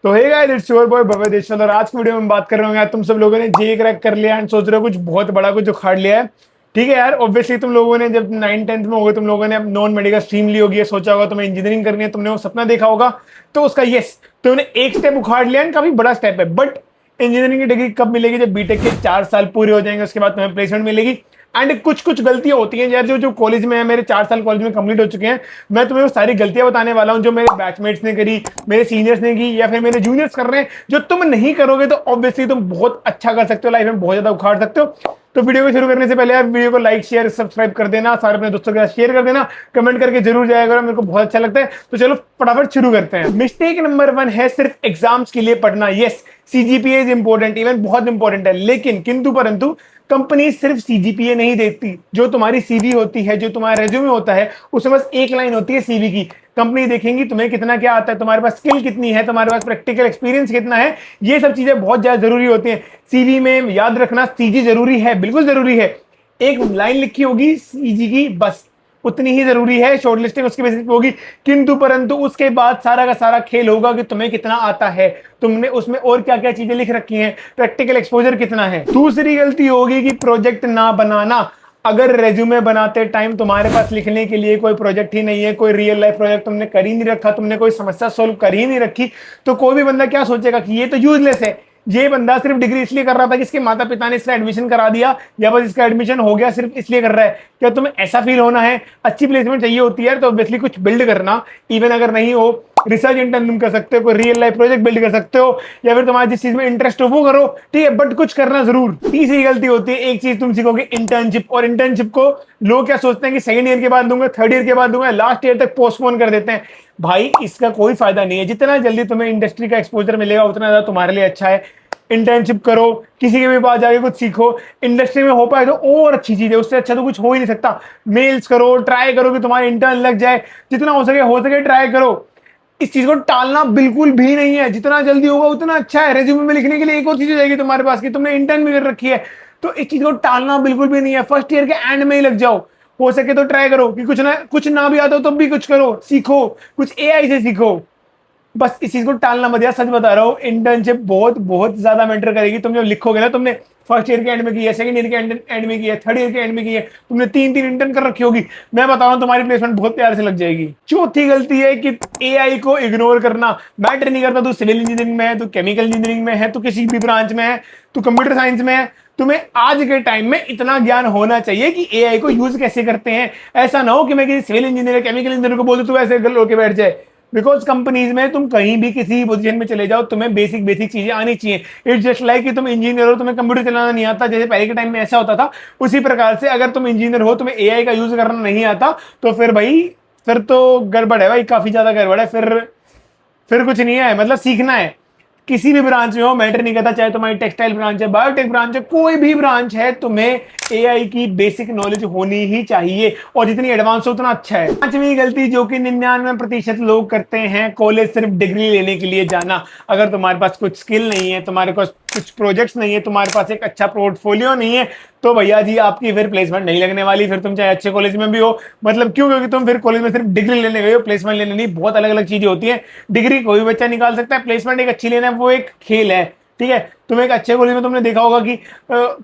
तो hey guys, it's your boy Bhavya Deshwal और आज की वीडियो में बात कर रहे हो यार। तुम सब लोगों ने जे क्रैक कर लिया एंड सोच रहे हो कुछ बहुत बड़ा कुछ उखाड़ लिया है। ठीक है यार, ऑब्वियसली तुम लोगों ने जब 9th 10th में होगे तुम लोगों ने अब नॉन मेडिकल स्ट्रीम ली होगी, सोचा होगा तुम्हें इंजीनियरिंग करनी है, तुमने वो सपना देखा होगा। तो उसका यस, तुमने एक स्टेप उखाड़ लिया है, काफी बड़ा स्टेप है। बट इंजीनियरिंग की डिग्री कब मिलेगी? जब बीटेक के 4 साल पूरे हो जाएंगे, उसके बाद तुम्हें प्लेसमेंट मिलेगी। एंड कुछ कुछ गलतियां होती हैं यार, जो जो कॉलेज में है, मेरे 4 साल कॉलेज में कंप्लीट हो चुके हैं। मैं तुम्हें वो सारी गलतियां बताने वाला हूं जो मेरे बैचमेट्स ने करी, मेरे सीनियर्स ने की, या फिर मेरे जूनियर्स कर रहे हैं। जो तुम नहीं करोगे तो ऑब्वियसली तुम बहुत अच्छा कर सकते हो, लाइफ में बहुत ज्यादा उखाड़ सकते हो। तो वीडियो को शुरू करने से पहले यार वीडियो को लाइक शेयर सब्सक्राइब कर देना, सारे अपने दोस्तों के साथ शेयर कर देना, कमेंट करके जरूर जाया करो, मेरे को बहुत अच्छा लगता है। तो चलो फटाफट शुरू करते हैं। मिस्टेक नंबर 1 है सिर्फ एग्जाम्स के लिए पढ़ना। Yes, CGPA is important, even बहुत इंपॉर्टेंट है, लेकिन किंतु परंतु कंपनी सिर्फ सीजीपीए नहीं देखती। जो तुम्हारी सीवी होती है, जो तुम्हारा रेज्यूमे होता है, उसमें बस एक लाइन होती है सीवी की। कंपनी देखेंगी तुम्हें कितना क्या आता है, तुम्हारे पास स्किल कितनी है, तुम्हारे पास प्रैक्टिकल एक्सपीरियंस कितना है। ये सब चीजें बहुत ज्यादा जरूरी होती हैं। सीवी में याद रखना, सीजी जरूरी है, बिल्कुल जरूरी है। एक लाइन लिखी होगी सीजी की, बस उतनी ही जरूरी है। शॉर्टलिस्टिंग उसके बेसिस पे होगी, किंतु परंतु उसके बाद सारा का सारा खेल होगा कि तुम्हें कितना आता है, तुमने उसमें और क्या क्या चीजें लिख रखी हैं, प्रैक्टिकल एक्सपोजर कितना है। दूसरी गलती होगी कि प्रोजेक्ट ना बनाना। अगर रेज्यूमे बनाते टाइम तुम्हारे पास लिखने के लिए कोई प्रोजेक्ट ही नहीं है, कोई रियल लाइफ प्रोजेक्ट तुमने कर ही नहीं रखा, तुमने कोई समस्या सोल्व कर ही नहीं रखी, तो कोई भी बंदा क्या सोचेगा कि ये तो यूजलेस है। ये बंदा सिर्फ डिग्री इसलिए कर रहा था कि इसके माता पिता ने इसका एडमिशन करा दिया, या बस इसका एडमिशन हो गया, सिर्फ इसलिए कर रहा है। क्या तुम्हें ऐसा फील होना है? अच्छी प्लेसमेंट चाहिए होती है तो ऑब्वियसली कुछ बिल्ड करना। इवन अगर नहीं हो, रिसर्च इंटर्न तुम कर सकते हो, कोई रियल लाइफ प्रोजेक्ट बिल्ड कर सकते हो, या फिर तुम्हारा जिस चीज में इंटरेस्ट हो वो करो, ठीक है, बट कुछ करना जरूर। तीसरी गलती होती है, एक चीज तुम सीखोगे, इंटर्नशिप। और इंटर्नशिप को लोग क्या सोचते हैं कि सेकंड ईयर के बाद दूंगा, थर्ड ईयर के बाद दूंगा, लास्ट ईयर तक पोस्टपोन कर देते हैं। भाई इसका कोई फायदा नहीं है। जितना जल्दी तुम्हें इंडस्ट्री का एक्सपोजर मिलेगा उतना ज्यादा तुम्हारे लिए अच्छा है। इंटर्नशिप करो, किसी के भी पास जाके कुछ सीखो, इंडस्ट्री में हो पाए तो और अच्छी चीज है, उससे अच्छा तो कुछ हो ही नहीं सकता। मेल्स करो, ट्राई करो कि तुम्हारे इंटर्न लग जाए, जितना हो सके ट्राई करो। इस चीज को टालना बिल्कुल भी नहीं है, जितना जल्दी होगा उतना अच्छा है। रेज्यूमे में लिखने के लिए एक और चीज हो जाएगी तुम्हारे पास कि तुमने इंटर्न भी कर रखी है। तो इस चीज को टालना बिल्कुल भी नहीं है। फर्स्ट ईयर के एंड में ही लग जाओ, हो सके तो ट्राई करो कि कुछ ना भी आता हो तो भी कुछ करो, सीखो, कुछ एआई से सीखो। बस इस चीज को टालना मत यार, सच बता रहा हूँ, इंटर्नशिप बहुत बहुत ज्यादा मैटर करेगी। तुम जब लिखोगे ना, तुमने फर्स्ट ईयर के एंड में की है, सेकंड ईयर के एंड में की है, थर्ड ईयर के एंड में की है, तुमने 3 3 इंटर्न कर रखी होगी, मैं बता रहा हूँ तुम्हारी प्लेसमेंट बहुत प्यार से लग जाएगी। चौथी गलती है कि एआई को इग्नोर करना। मैटर नहीं करता तू सिविल इंजीनियरिंग में है, तू केमिकल इंजीनियरिंग में है, तू किसी भी ब्रांच में है, तू कंप्यूटर साइंस में है, तुम्हें आज के टाइम में इतना ज्ञान होना चाहिए कि एआई को यूज कैसे करते हैं। ऐसा ना हो कि मैं किसी सिविल इंजीनियर, केमिकल इंजीनियर को बोल दूं तू ऐसे होके बैठ जाए। बिकॉज कंपनीज में तुम कहीं भी किसी पोजीशन में चले जाओ, तुम्हें बेसिक बेसिक चीजें आनी चाहिए। इट्स जस्ट लाइक कि तुम इंजीनियर हो, तुम्हें कंप्यूटर चलाना नहीं आता, जैसे पहले के टाइम में ऐसा होता था, उसी प्रकार से अगर तुम इंजीनियर हो, तुम्हें एआई का यूज करना नहीं आता, तो फिर भाई फिर तो गड़बड़ है भाई, काफी ज्यादा गड़बड़ है। फिर कुछ नहीं है, मतलब सीखना है। किसी भी ब्रांच में हो, मैटर नहीं करता, चाहे तुम्हारी टेक्सटाइल ब्रांच है, बायोटेक ब्रांच है, कोई भी ब्रांच है, तुम्हें एआई की बेसिक नॉलेज होनी ही चाहिए, और जितनी एडवांस हो उतना अच्छा है। पांचवी गलती जो कि 99% लोग करते हैं, कॉलेज सिर्फ डिग्री लेने के लिए जाना। अगर तुम्हारे पास कुछ स्किल नहीं है, तुम्हारे पास कुछ प्रोजेक्ट्स नहीं है, तुम्हारे पास एक अच्छा पोर्टफोलियो नहीं है, तो भैया जी आपकी फिर प्लेसमेंट नहीं लगने वाली। फिर तुम चाहे अच्छे कॉलेज में भी हो, मतलब क्यों? क्योंकि तुम फिर कॉलेज में सिर्फ डिग्री लेने गए हो, प्लेसमेंट लेने नहीं। बहुत अलग अलग चीजें होती हैं। डिग्री कोई बच्चा निकाल सकता है, प्लेसमेंट एक अच्छी लेना है, वो एक खेल है, ठीक है। तुम एक अच्छे कॉलेज में, तुमने देखा होगा कि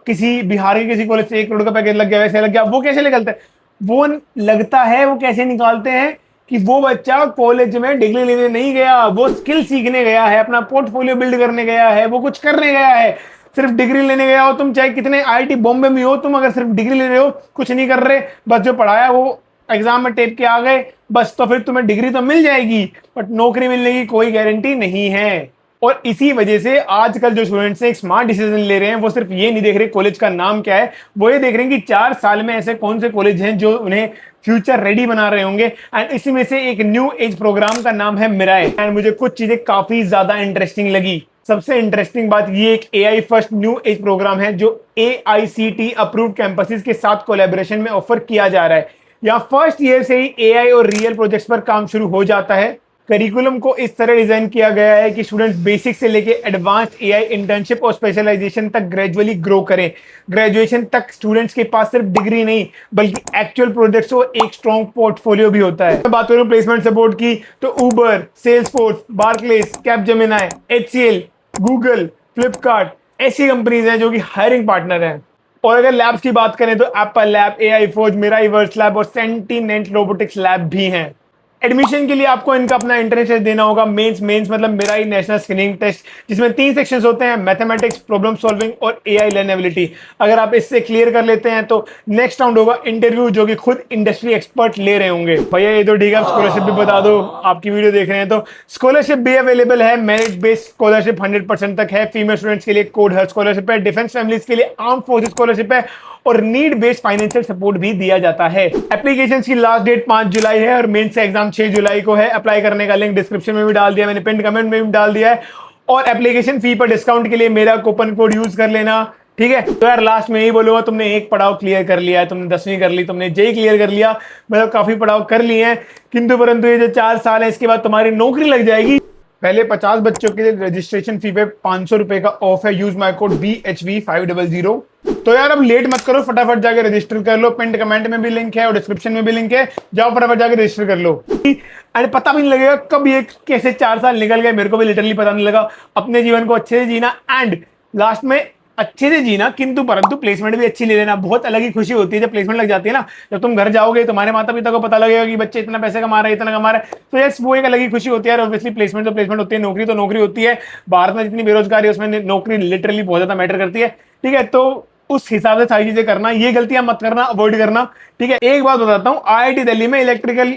किसी बिहार के किसी कॉलेज से 1 करोड़ का पैकेज लग गया, वैसे लग गया, वो कैसे निकलता है? वो लगता है, वो कैसे निकालते हैं कि वो बच्चा कॉलेज में डिग्री लेने नहीं गया, वो स्किल सीखने गया है, अपना पोर्टफोलियो बिल्ड करने गया है, वो कुछ करने गया है। सिर्फ डिग्री लेने गया हो, तुम चाहे कितने आईआईटी बॉम्बे में हो, तुम अगर सिर्फ डिग्री ले रहे हो, कुछ नहीं कर रहे, बस जो पढ़ाया वो एग्जाम में टेप के आ गए, बस, तो फिर तुम्हें डिग्री तो मिल जाएगी, बट नौकरी मिलने की कोई गारंटी नहीं है। और इसी वजह से आजकल जो स्टूडेंट्स हैं, एक स्मार्ट डिसीजन ले रहे हैं। वो सिर्फ ये नहीं देख रहे कॉलेज का नाम क्या है, वो ये देख रहे हैं कि 4 साल में ऐसे कौन से कॉलेज हैं जो उन्हें फ्यूचर रेडी बना रहे होंगे। एंड इसी में से एक न्यू एज प्रोग्राम का नाम है मिराए। एंड मुझे कुछ चीजें काफी ज्यादा इंटरेस्टिंग लगी। सबसे इंटरेस्टिंग बात ये, एक AI first new age program है जो एआईसीटी अप्रूव्ड कैंपसेस के साथ कोलैबोरेशन में ऑफर किया जा रहा है। या फर्स्ट ईयर से ही एआई और रियल प्रोजेक्ट्स पर काम शुरू हो जाता है। करिकुलम को इस तरह डिजाइन किया गया है कि स्टूडेंट्स बेसिक से लेके एडवांस्ड एआई इंटर्नशिप और स्पेशलाइजेशन तक ग्रेजुअली ग्रो करें। ग्रेजुएशन तक स्टूडेंट्स के पास सिर्फ डिग्री नहीं बल्कि एक्चुअल प्रोजेक्ट्स और एक स्ट्रॉन्ग पोर्टफोलियो भी होता है। बात करूं प्लेसमेंट सपोर्ट की तो Uber, Salesforce, Barclays, Capgemini, HCL, Google, Flipkart ऐसी कंपनीज हैं जो कि हायरिंग पार्टनर हैं। और अगर लैब्स की बात करें तो Apple lab, AI Forge, Miraiverse lab और सेंटीनेंट रोबोटिक्स लैब भी हैं। एडमिशन के लिए आपको इनका अपना एंट्रेंस टेस्ट देना होगा। मेंस मतलब मिराई नेशनल स्क्रीनिंग टेस्ट, जिसमें 3 सेक्शंस होते हैं, मैथमेटिक्स, प्रॉब्लम सॉल्विंग और एआई लर्नेबिलिटी। अगर आप इससे क्लियर कर लेते हैं तो नेक्स्ट राउंड होगा इंटरव्यू, जो कि खुद इंडस्ट्री एक्सपर्ट ले रहे होंगे। भैया ये तो ठीक है, स्कॉलरशिप भी बता दो, आपकी वीडियो देख रहे हैं तो स्कॉलरशिप भी अवेलेबल है। मेरिट बेस्ड स्कॉलरशिप 100% तक है। फीमेल स्टूडेंट्स के लिए कोड हर स्कॉलरशिप है। डिफेंस फैमिलीज के लिए आर्म फोर्सेस स्कॉलरशिप है और नीड बेस्ड फाइनेंशियल सपोर्ट भी दिया जाता है। एप्लीकेशन की लास्ट डेट 5 जुलाई है और मेंस एग्जाम 6 जुलाई को है। अप्लाई करने का लिंक डिस्क्रिप्शन में भी डाल दिया मैंने, पिन कमेंट में भी डाल दिया है। और एप्लीकेशन फी पर डिस्काउंट के लिए मेरा कूपन कोड यूज कर लेना, ठीक है। तो यार लास्ट में यही बोलूंगा, तुमने एक पड़ाव क्लियर कर लिया है, तुमने 10वीं कर ली, तुमने जेई क्लियर कर लिया, मतलब काफी पड़ाव कर लिए हैं। किंतु परंतु ये जो 4 साल है इसके बाद तुम्हारी नौकरी लग जाएगी। पहले 50 बच्चों के लिए रजिस्ट्रेशन फी पे 500 रुपए का ऑफ है। Use my code BHV500। तो यार अब लेट मत करो, फटाफट जाके रजिस्टर कर लो। पिन कमेंट में भी लिंक है और डिस्क्रिप्शन में भी लिंक है, जाओ फटाफट जाके रजिस्टर कर लो। अरे पता भी नहीं लगेगा कब ये कैसे 4 साल निकल गए, मेरे को भी लिटरली पता नहीं लगा। अपने जीवन को अच्छे से जीना एंड लास्ट में अच्छे से जीना, किंतु परंतु प्लेसमेंट भी अच्छी ले लेना। बहुत अलग ही खुशी होती है जब प्लेसमेंट लग जाती है ना। जब तुम घर जाओगे तुम्हारे माता पिता को पता लगेगा कि बच्चे इतना पैसे कमा रहे हैं, इतना कमा रहे हैं, तो यस वो एक अलग ही खुशी होती है। ऑब्वियसली प्लेसमेंट तो प्लेसमेंट होती है, नौकरी तो नौकरी होती है। भारत में जितनी बेरोजगारी है उसमें नौकरी लिटरली बहुत ज्यादा मैटर करती है, ठीक है। तो उस हिसाब से सारी चीजें करना, ये गलतियां मत करना, अवॉइड करना, ठीक है। एक बात बताता हूँ, IIT दिल्ली में इलेक्ट्रिकल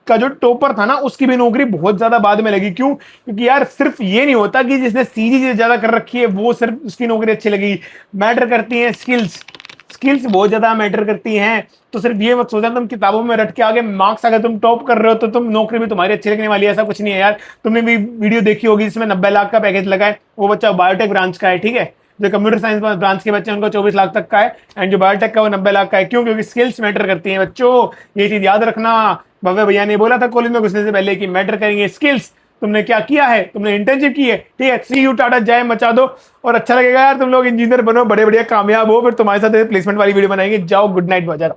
का जो टॉपर था ना, उसकी भी नौकरी बहुत ज्यादा बाद में लगी। क्यों? क्योंकि यार सिर्फ ये नहीं होता कि जिसने सीधी चीज ज्यादा कर रखी है वो सिर्फ उसकी नौकरी अच्छी लगेगी। मैटर करती है स्किल्स, स्किल्स बहुत ज्यादा मैटर करती हैं। तो सिर्फ ये मत सोचना तुम किताबों में रट के आगे मार्क्स अगर तुम टॉप कर रहे हो तो तुम नौकरी भी तुम्हारी अच्छी लगने वाली है, ऐसा कुछ नहीं है यार। तुमने भी वीडियो देखी होगी जिसमें 90 लाख का पैकेज लगा है, वो बच्चा बायोटेक ब्रांच का है, ठीक है। जो कंप्यूटर साइंस ब्रांच के बच्चे उनको 24 लाख तक का है एंड जो बायोटेक का वो 90 लाख का है। क्यों? क्योंकि स्किल्स मैटर करती हैं बच्चों, ये चीज याद रखना। भव्य भैया ने बोला था कॉलेज में घुसने से पहले कि मैटर करेंगे स्किल्स। तुमने क्या किया है? तुमने इंटर्नशिप की है, ठीक है। सी यू टाटा जय मचा दो और अच्छा लगेगा यार, तुम लोग इंजीनियर बनो, बड़े बढ़िया कामयाब हो, फिर तुम्हारे साथ प्लेसमेंट वाली वीडियो बनाएंगे। जाओ, गुड नाइट, बजा।